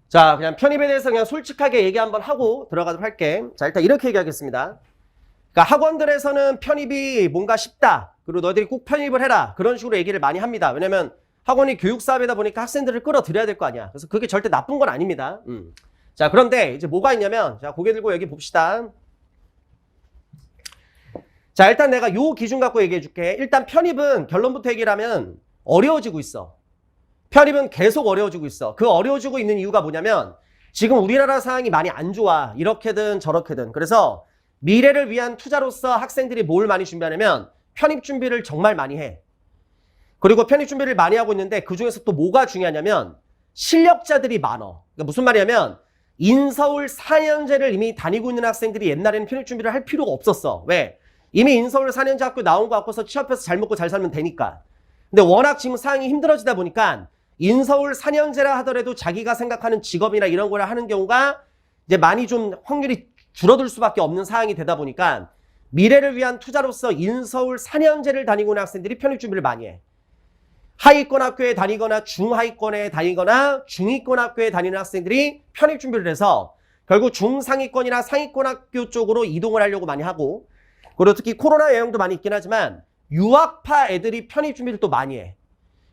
자, 그냥 편입에 대해서 그냥 솔직하게 얘기 한번 하고 들어가도록 할게. 자, 일단 이렇게 얘기하겠습니다. 그러니까 학원들에서는 편입이 뭔가 쉽다. 그리고 너희들이 꼭 편입을 해라. 그런 식으로 얘기를 많이 합니다. 왜냐면 학원이 교육사업이다 보니까 학생들을 끌어들여야 될 거 아니야. 그래서 그게 절대 나쁜 건 아닙니다. 자, 그런데 이제 뭐가 있냐면, 자, 고개 들고 여기 봅시다. 자, 일단 내가 요 기준 갖고 얘기해 줄게. 일단 편입은 결론부터 얘기를 하면 어려워지고 있어. 편입은 계속 어려워지고 있어. 그 어려워지고 있는 이유가 뭐냐면 지금 우리나라 상황이 많이 안 좋아. 이렇게든 저렇게든. 그래서 미래를 위한 투자로서 학생들이 뭘 많이 준비하냐면 편입 준비를 정말 많이 해. 그리고 편입 준비를 많이 하고 있는데 그중에서 또 뭐가 중요하냐면 실력자들이 많어. 그러니까 무슨 말이냐면 인서울 4년제를 이미 다니고 있는 학생들이 옛날에는 편입 준비를 할 필요가 없었어. 왜? 이미 인서울 4년제 학교 나온 거 갖고서 취업해서 잘 먹고 잘 살면 되니까. 근데 워낙 지금 상황이 힘들어지다 보니까 인서울 4년제라 하더라도 자기가 생각하는 직업이나 이런 걸 하는 경우가 이제 많이 좀 확률이 줄어들 수밖에 없는 상황이 되다 보니까 미래를 위한 투자로서 인서울 4년제를 다니고 있는 학생들이 편입 준비를 많이 해. 하위권 학교에 다니거나 중하위권에 다니거나 중위권 학교에 다니는 학생들이 편입 준비를 해서 결국 중상위권이나 상위권 학교 쪽으로 이동을 하려고 많이 하고, 그리고 특히 코로나 영향도 많이 있긴 하지만 유학파 애들이 편입 준비를 또 많이 해.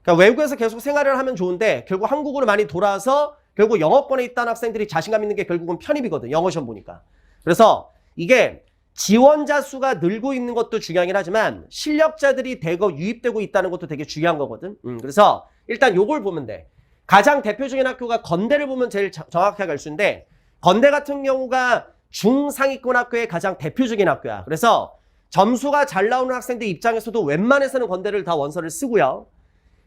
그러니까 외국에서 계속 생활을 하면 좋은데 결국 한국으로 많이 돌아와서 결국 영어권에 있다는 학생들이 자신감 있는 게 결국은 편입이거든. 영어 시험 보니까. 그래서 이게 지원자 수가 늘고 있는 것도 중요하긴 하지만 실력자들이 대거 유입되고 있다는 것도 되게 중요한 거거든. 그래서 일단 요걸 보면 돼. 가장 대표적인 학교가 건대를 보면 제일 정확하게 알 수 있는데, 건대 같은 경우가 중상위권 학교의 가장 대표적인 학교야. 그래서 점수가 잘 나오는 학생들 입장에서도 웬만해서는 건대를 다 원서를 쓰고요.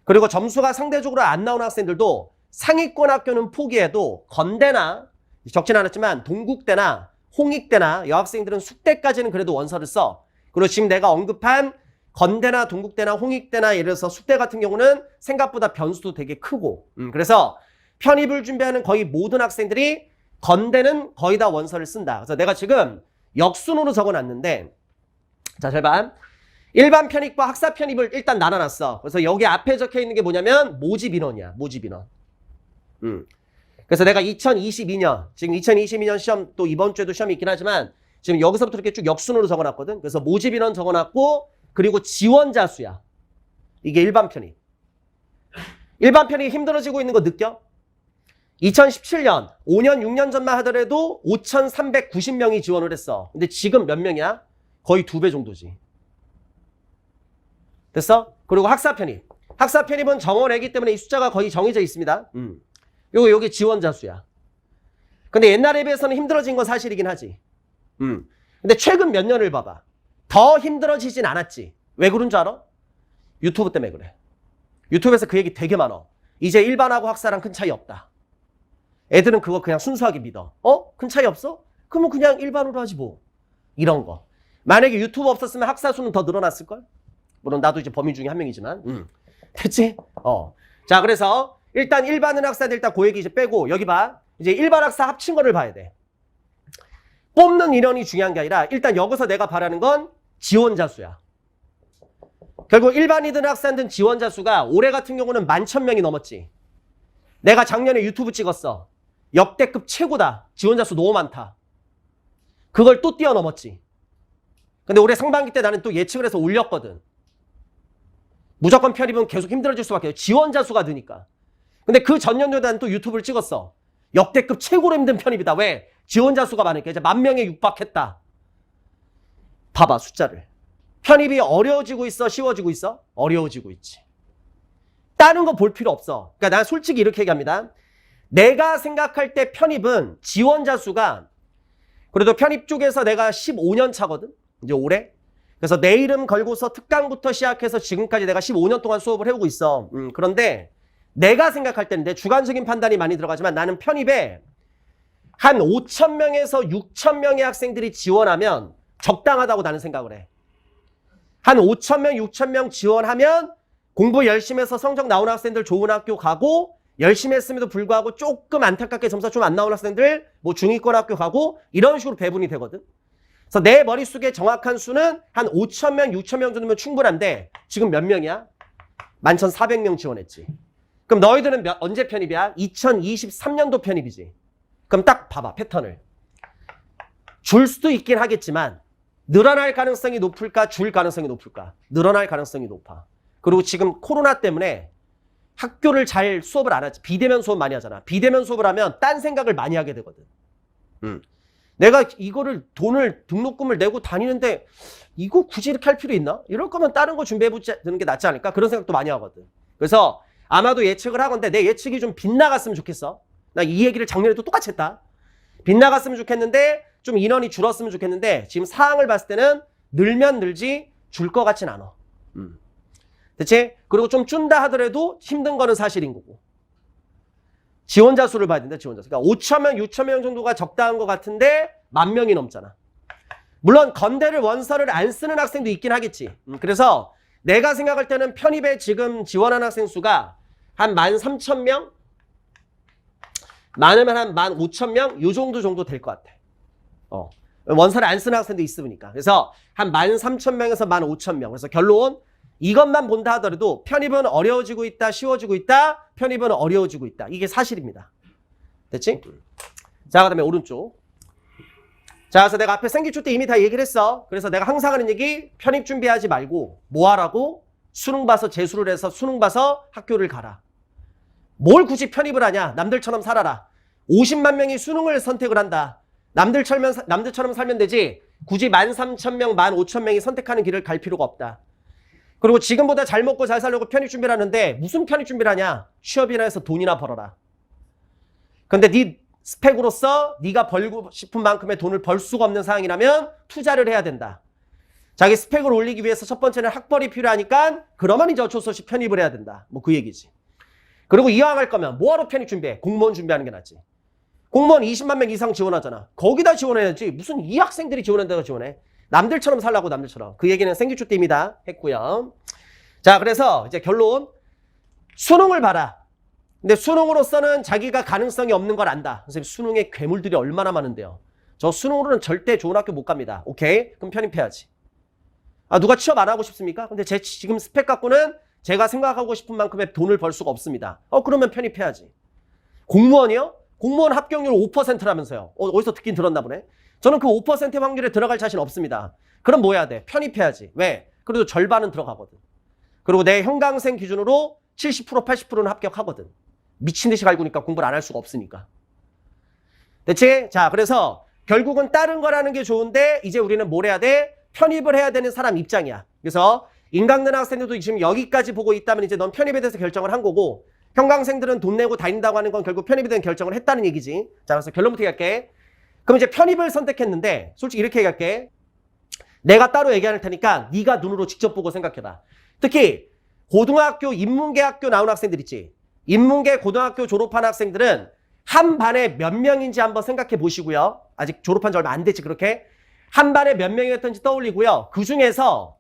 그리고 점수가 상대적으로 안 나오는 학생들도 상위권 학교는 포기해도 건대나, 적진 않았지만 동국대나 홍익대나 여학생들은 숙대까지는 그래도 원서를 써. 그리고 지금 내가 언급한 건대나 동국대나 홍익대나 예를 들어서 숙대 같은 경우는 생각보다 변수도 되게 크고, 그래서 편입을 준비하는 거의 모든 학생들이 건대는 거의 다 원서를 쓴다. 그래서 내가 지금 역순으로 적어놨는데, 자, 잘 봐. 일반 편입과 학사 편입을 일단 나눠놨어. 그래서 여기 앞에 적혀 있는 게 뭐냐면 모집 인원이야. 모집 인원. 그래서 내가 2022년, 지금 2022년 시험 또 이번 주에도 시험이 있긴 하지만 지금 여기서부터 이렇게 쭉 역순으로 적어놨거든. 그래서 모집 인원 적어놨고, 그리고 지원자 수야. 이게 일반 편입. 일반 편입이 힘들어지고 있는 거 느껴? 2017년, 5년, 6년 전만 하더라도 5,390명이 지원을 했어. 근데 지금 몇 명이야? 거의 2배 정도지. 됐어? 그리고 학사 편입. 학사 편입은 정원이기 때문에 이 숫자가 거의 정해져 있습니다. 요게 지원자 수야. 근데 옛날에 비해서는 힘들어진 건 사실이긴 하지. 근데 최근 몇 년을 봐봐. 더 힘들어지진 않았지. 왜 그런 줄 알아? 유튜브 때문에 그래. 유튜브에서 그 얘기 되게 많아. 이제 일반하고 학사랑 큰 차이 없다. 애들은 그거 그냥 순수하게 믿어. 큰 차이 없어? 그러면 그냥 일반으로 하지 뭐. 이런 거. 만약에 유튜브 없었으면 학사 수는 더 늘어났을걸? 물론 나도 이제 범인 중에 한 명이지만. 됐지? 자, 그래서 일단 일반은 학사들 일단 그 얘기 이제 빼고 여기 봐. 이제 일반 학사 합친 거를 봐야 돼. 뽑는 인원이 중요한 게 아니라 일단 여기서 내가 바라는 건 지원자 수야. 결국 일반이든 학사든 지원자 수가 올해 같은 경우는 11,000명이 넘었지. 내가 작년에 유튜브 찍었어. 역대급 최고다. 지원자 수 너무 많다. 그걸 또 뛰어넘었지. 근데 올해 상반기 때 나는 또 예측을 해서 올렸거든. 무조건 편입은 계속 힘들어질 수밖에 없어요. 지원자 수가 느니까. 근데 그 전년도에 나는 또 유튜브를 찍었어. 역대급 최고로 힘든 편입이다. 왜? 지원자 수가 많으니까. 이제 10,000명에 육박했다. 봐봐, 숫자를. 편입이 어려워지고 있어? 쉬워지고 있어? 어려워지고 있지. 다른 거 볼 필요 없어. 그러니까 난 솔직히 이렇게 얘기합니다. 내가 생각할 때 편입은 지원자 수가, 그래도 편입 쪽에서 내가 15년 차거든? 이제 올해. 그래서 내 이름 걸고서 특강부터 시작해서 지금까지 내가 15년 동안 수업을 해오고 있어. 그런데 내가 생각할 때는 내 주관적인 판단이 많이 들어가지만 나는 편입에 한 5,000명에서 6,000명의 학생들이 지원하면 적당하다고 나는 생각을 해. 한 5,000명, 6,000명 지원하면 공부 열심히 해서 성적 나오는 학생들 좋은 학교 가고, 열심히 했음에도 불구하고 조금 안타깝게 점수가 좀 안 나오는 학생들 뭐 중위권 학교 가고, 이런 식으로 배분이 되거든. 그래서 내 머릿속에 정확한 수는 한 5,000명, 6,000명 정도면 충분한데 지금 몇 명이야? 11,400명 지원했지. 그럼 너희들은 언제 편입이야? 2023년도 편입이지. 그럼 딱 봐봐, 패턴을. 줄 수도 있긴 하겠지만 늘어날 가능성이 높을까? 줄 가능성이 높을까? 늘어날 가능성이 높아. 그리고 지금 코로나 때문에 학교를 잘 수업을 안 하지. 비대면 수업 많이 하잖아. 비대면 수업을 하면 딴 생각을 많이 하게 되거든. 내가 이거를 돈을 등록금을 내고 다니는데 이거 굳이 이렇게 할 필요 있나? 이럴 거면 다른 거 준비해보는 게 낫지 않을까? 그런 생각도 많이 하거든. 그래서 아마도 예측을 하건데 내 예측이 좀 빗나갔으면 좋겠어. 나 이 얘기를 작년에도 똑같이 했다. 빗나갔으면 좋겠는데 좀 인원이 줄었으면 좋겠는데 지금 상황을 봤을 때는 늘면 늘지 줄 것 같진 않아. 대체 그리고 좀 준다 하더라도 힘든 거는 사실인 거고. 지원자 수를 봐야 된다. 지원자 수. 그러니까 5,000명, 6,000명 정도가 적당한 것 같은데 10,000명이 넘잖아. 물론 건대를 원서를 안 쓰는 학생도 있긴 하겠지. 그래서 내가 생각할 때는 편입에 지금 지원한 학생 수가 한 13,000명? 많으면 한 15,000명? 요 정도 될 것 같아. 원서를 안 쓰는 학생도 있으니까. 그래서 한 13,000명에서 15,000명. 그래서 결론 이것만 본다 하더라도 편입은 어려워지고 있다, 쉬워지고 있다, 편입은 어려워지고 있다. 이게 사실입니다. 됐지? 자, 그 다음에 오른쪽. 자, 그래서 내가 앞에 생기초 때 이미 다 얘기를 했어. 그래서 내가 항상 하는 얘기, 편입 준비하지 말고 뭐 하라고? 수능 봐서 재수를 해서 수능 봐서 학교를 가라. 뭘 굳이 편입을 하냐? 남들처럼 살아라. 50만 명이 수능을 선택을 한다. 남들처럼 살면 되지. 굳이 13,000명, 15,000명이 선택하는 길을 갈 필요가 없다. 그리고 지금보다 잘 먹고 잘 살려고 편입 준비를 하는데 무슨 편입 준비를 하냐? 취업이나 해서 돈이나 벌어라. 근데 네 스펙으로서 네가 벌고 싶은 만큼의 돈을 벌 수가 없는 상황이라면 투자를 해야 된다. 자기 스펙을 올리기 위해서 첫 번째는 학벌이 필요하니까 그러면 이제 어쩔 수 없이 편입을 해야 된다. 뭐 그 얘기지. 그리고 이왕 할 거면 뭐하러 편입 준비해? 공무원 준비하는 게 낫지. 공무원 20만 명 이상 지원하잖아. 거기다 지원해야지. 무슨 이 학생들이 지원한다고 지원해. 남들처럼 살라고 남들처럼. 그 얘기는 생기초 때입니다. 했고요. 자, 그래서 이제 결론. 수능을 봐라. 근데 수능으로서는 자기가 가능성이 없는 걸 안다. 선생님 수능에 괴물들이 얼마나 많은데요. 저 수능으로는 절대 좋은 학교 못 갑니다. 오케이? 그럼 편입해야지. 아, 누가 취업 안 하고 싶습니까? 근데 제 지금 스펙 갖고는 제가 생각하고 싶은 만큼의 돈을 벌 수가 없습니다. 그러면 편입해야지. 공무원이요? 공무원 합격률 5%라면서요. 어디서 듣긴 들었나 보네. 저는 그 5%의 확률에 들어갈 자신 없습니다. 그럼 뭐 해야 돼? 편입해야지. 왜? 그래도 절반은 들어가거든. 그리고 내 형광생 기준으로 70%, 80%는 합격하거든. 미친 듯이 갈구니까 공부를 안 할 수가 없으니까. 대체? 자, 그래서 결국은 다른 거라는 게 좋은데 이제 우리는 뭘 해야 돼? 편입을 해야 되는 사람 입장이야. 그래서 인강는 학생들도 지금 여기까지 보고 있다면 이제 넌 편입에 대해서 결정을 한 거고 형광생들은 돈 내고 다닌다고 하는 건 결국 편입에 대한 결정을 했다는 얘기지. 자, 그래서 결론부터 얘기할게. 그럼 이제 편입을 선택했는데 솔직히 이렇게 얘기할게. 내가 따로 얘기할 테니까 네가 눈으로 직접 보고 생각해봐. 특히 고등학교 인문계 학교 나온 학생들 있지. 인문계 고등학교 졸업한 학생들은 한 반에 몇 명인지 한번 생각해 보시고요. 아직 졸업한 지 얼마 안 됐지 그렇게. 한 반에 몇 명이었던지 떠올리고요. 그중에서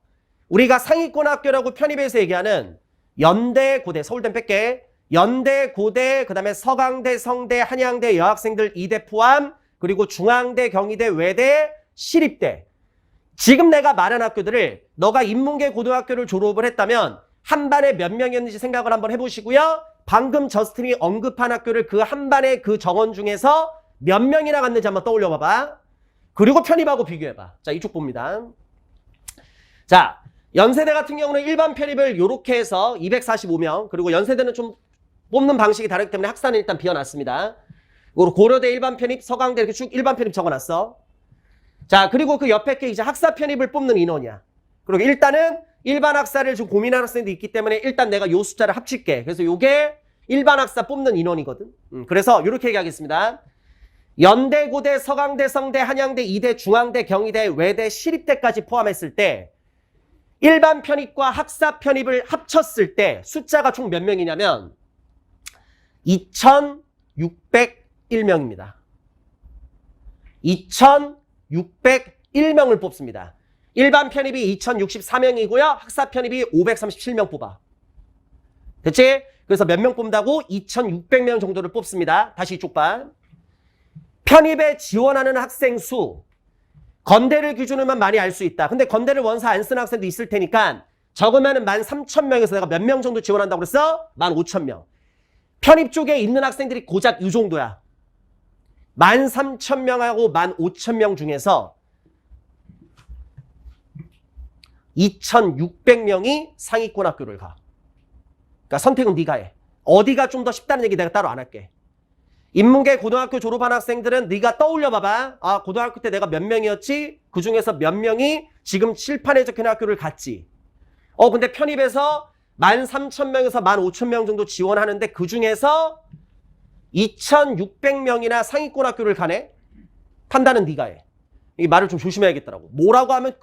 우리가 상위권 학교라고 편입해서 얘기하는 연대, 고대, 서울대는 뺄게. 연대, 고대, 그 다음에 서강대, 성대, 한양대 여학생들 2대 포함, 그리고 중앙대, 경희대, 외대, 시립대. 지금 내가 말한 학교들을 너가 인문계 고등학교를 졸업을 했다면 한 반에 몇 명이었는지 생각을 한번 해보시고요. 방금 저스틴이 언급한 학교를 그 한 반의 그 정원 중에서 몇 명이나 갔는지 한번 떠올려 봐봐. 그리고 편입하고 비교해봐. 자, 이쪽 봅니다. 자, 연세대 같은 경우는 일반 편입을 이렇게 해서 245명, 그리고 연세대는 좀 뽑는 방식이 다르기 때문에 학사는 일단 비워놨습니다. 그리고 고려대 일반 편입, 서강대 이렇게 쭉 일반 편입 적어놨어. 자, 그리고 그 옆에 게 이제 학사 편입을 뽑는 인원이야. 그리고 일단은 일반 학사를 좀 고민하는 학생도 있기 때문에 일단 내가 요 숫자를 합칠게. 그래서 요게 일반 학사 뽑는 인원이거든. 그래서 이렇게 얘기하겠습니다. 연대, 고대, 서강대, 성대, 한양대, 이대, 중앙대, 경희대, 외대, 시립대까지 포함했을 때 일반 편입과 학사 편입을 합쳤을 때 숫자가 총 몇 명이냐면 2,601명입니다. 2,601명을 뽑습니다. 일반 편입이 2,064명이고요. 학사 편입이 537명 뽑아. 됐지? 그래서 몇 명 뽑는다고? 2,600명 정도를 뽑습니다. 다시 이쪽 봐. 편입에 지원하는 학생 수. 건대를 기준으로만 많이 알 수 있다. 근데 건대를 원서 안 쓰는 학생도 있을 테니까 적으면은 13,000명에서 내가 몇 명 정도 지원한다고 그랬어? 15,000명. 편입 쪽에 있는 학생들이 고작 이 정도야. 13,000명하고 15,000명 중에서 2,600명이 상위권 학교를 가. 그러니까 선택은 네가 해. 어디가 좀 더 쉽다는 얘기 내가 따로 안 할게. 인문계 고등학교 졸업한 학생들은 네가 떠올려 봐봐. 아, 고등학교 때 내가 몇 명이었지? 그 중에서 몇 명이 지금 칠판에 적혀있는 학교를 갔지. 근데 편입에서 13,000명에서 15,000명 정도 지원하는데 그 중에서 2,600명이나 상위권 학교를 가네? 판단은 네가 해. 이 말을 좀 조심해야겠더라고. 뭐라고 하면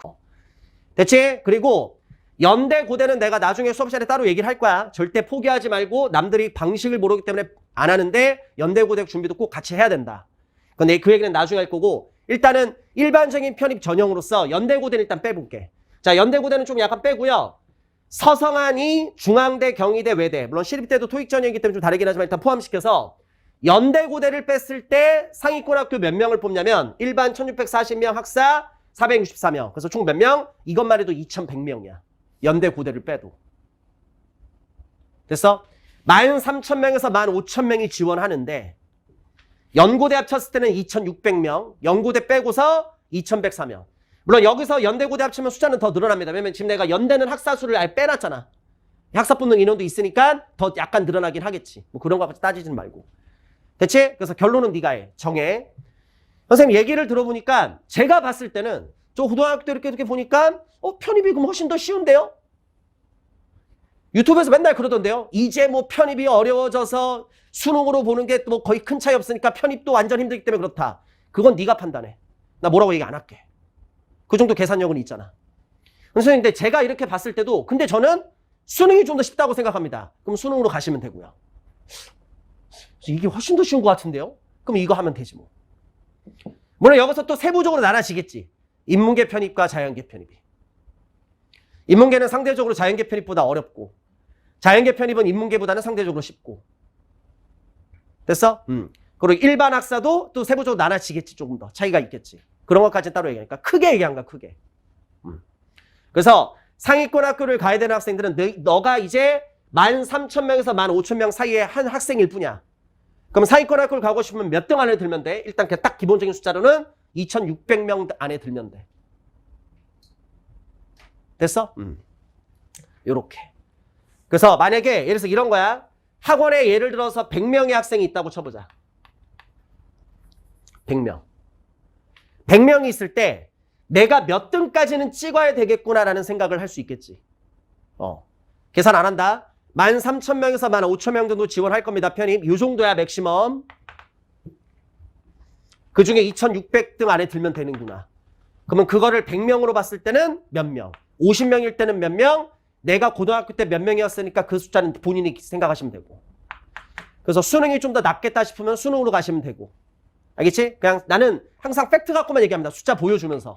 됐지? 그리고 연대 고대는 내가 나중에 수업 시간에 따로 얘기를 할 거야. 절대 포기하지 말고 남들이 방식을 모르기 때문에 안 하는데 연대 고대 준비도 꼭 같이 해야 된다. 근데 그 얘기는 나중에 할 거고 일단은 일반적인 편입 전형으로서 연대 고대는 일단 빼볼게. 자, 연대 고대는 좀 약간 빼고요. 서성한이 중앙대, 경희대, 외대 물론 시립대도 토익 전형이기 때문에 좀 다르긴 하지만 일단 포함시켜서 연대 고대를 뺐을 때 상위권 학교 몇 명을 뽑냐면 일반 1,640명, 학사 464명. 그래서 총 몇 명? 이것만 해도 2,100명이야. 연대 고대를 빼도. 됐어? 13,000명에서 15,000명이 지원하는데 연고대 합쳤을 때는 2,600명, 연고대 빼고서 2,104명. 물론 여기서 연대고대 합치면 숫자는 더 늘어납니다. 왜냐면 지금 내가 연대는 학사 수를 아예 빼놨잖아. 학사 뽑는 인원도 있으니까 더 약간 늘어나긴 하겠지. 뭐 그런 거 따지지는 말고. 됐지? 그래서 결론은 네가 해. 정해. 선생님 얘기를 들어보니까 제가 봤을 때는 저 고등학교 때 이렇게 보니까 편입이 그럼 훨씬 더 쉬운데요? 유튜브에서 맨날 그러던데요. 이제 뭐 편입이 어려워져서 수능으로 보는 게 뭐 거의 큰 차이 없으니까 편입도 완전 힘들기 때문에 그렇다. 그건 네가 판단해. 나 뭐라고 얘기 안 할게. 그 정도 계산력은 있잖아. 선생님, 근데 제가 이렇게 봤을 때도 근데 저는 수능이 좀 더 쉽다고 생각합니다. 그럼 수능으로 가시면 되고요. 이게 훨씬 더 쉬운 것 같은데요? 그럼 이거 하면 되지 뭐. 물론 여기서 또 세부적으로 나눠지겠지. 인문계 편입과 자연계 편입이. 인문계는 상대적으로 자연계 편입보다 어렵고 자연계 편입은 인문계보다는 상대적으로 쉽고. 됐어? 그리고 일반 학사도 또 세부적으로 나눠지겠지. 조금 더 차이가 있겠지. 그런 것까지는 따로 얘기하니까 크게 얘기한 거야. 크게. 그래서 상위권 학교를 가야 되는 학생들은 너가 이제 13,000명에서 15,000명 사이에 한 학생일 뿐이야. 그럼 상위권 학교를 가고 싶으면 몇 등 안에 들면 돼? 일단 그냥 딱 기본적인 숫자로는 2,600명 안에 들면 돼. 됐어? 요렇게. 그래서 만약에 예를 들어서 이런 거야. 학원에 예를 들어서 100명의 학생이 있다고 쳐보자. 100명. 100명이 있을 때 내가 몇 등까지는 찍어야 되겠구나라는 생각을 할 수 있겠지. 계산 안 한다. 13,000명에서 15,000명 정도 지원할 겁니다. 편입. 요 정도야 맥시멈. 그 중에 2,600등 안에 들면 되는구나. 그러면 그거를 100명으로 봤을 때는 몇 명? 50명일 때는 몇 명? 내가 고등학교 때 몇 명이었으니까 그 숫자는 본인이 생각하시면 되고. 그래서 수능이 좀 더 낫겠다 싶으면 수능으로 가시면 되고. 알겠지? 그냥 나는 항상 팩트 갖고만 얘기합니다. 숫자 보여주면서.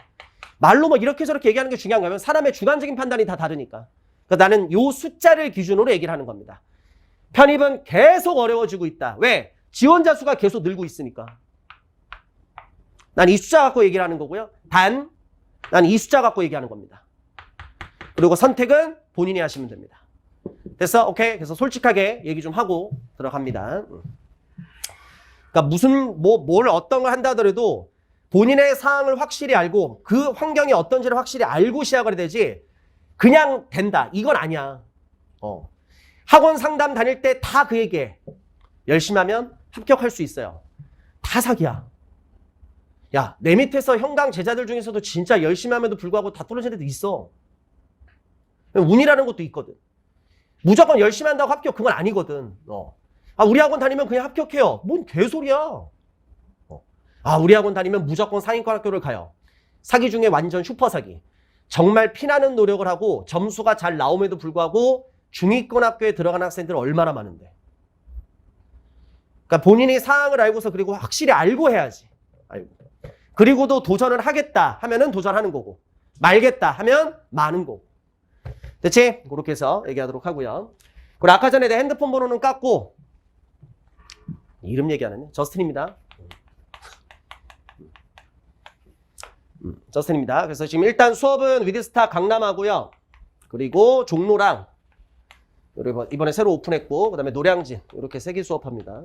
말로 뭐 이렇게 저렇게 얘기하는 게 중요한 거면 사람의 주관적인 판단이 다 다르니까. 그러니까 나는 요 숫자를 기준으로 얘기를 하는 겁니다. 편입은 계속 어려워지고 있다. 왜? 지원자 수가 계속 늘고 있으니까. 난 이 숫자 갖고 얘기를 하는 거고요. 난 이 숫자 갖고 얘기하는 겁니다. 그리고 선택은 본인이 하시면 됩니다. 됐어? 오케이? 그래서 솔직하게 얘기 좀 하고 들어갑니다. 그러니까 뭘 어떤 걸 한다 하더라도 본인의 상황을 확실히 알고 그 환경이 어떤지를 확실히 알고 시작을 해야 되지 그냥 된다. 이건 아니야. 학원 상담 다닐 때 다 그 얘기해. 열심히 하면 합격할 수 있어요. 다 사기야. 야, 내 밑에서 형강 제자들 중에서도 진짜 열심히 함에도 불구하고 다 떨어진 애도 있어. 운이라는 것도 있거든. 무조건 열심히 한다고 합격 그건 아니거든. 우리 학원 다니면 그냥 합격해요. 뭔 개소리야. 우리 학원 다니면 무조건 상위권 학교를 가요. 사기 중에 완전 슈퍼 사기. 정말 피나는 노력을 하고 점수가 잘 나옴에도 불구하고 중위권 학교에 들어간 학생들은 얼마나 많은데. 그러니까 본인이 상황을 알고서 그리고 확실히 알고 해야지. 알고. 그리고도 도전을 하겠다 하면은 도전하는 거고 말겠다 하면 마는 거고. 됐지? 그렇게 해서 얘기하도록 하고요. 그리고 아까 전에 내 핸드폰 번호는 깠고 이름 얘기 안 했네. 저스틴입니다. 저스틴입니다. 그래서 지금 일단 수업은 위드스타 강남하고요. 그리고 종로랑 이번에 새로 오픈했고, 그 다음에 노량진 이렇게 세 개 수업합니다.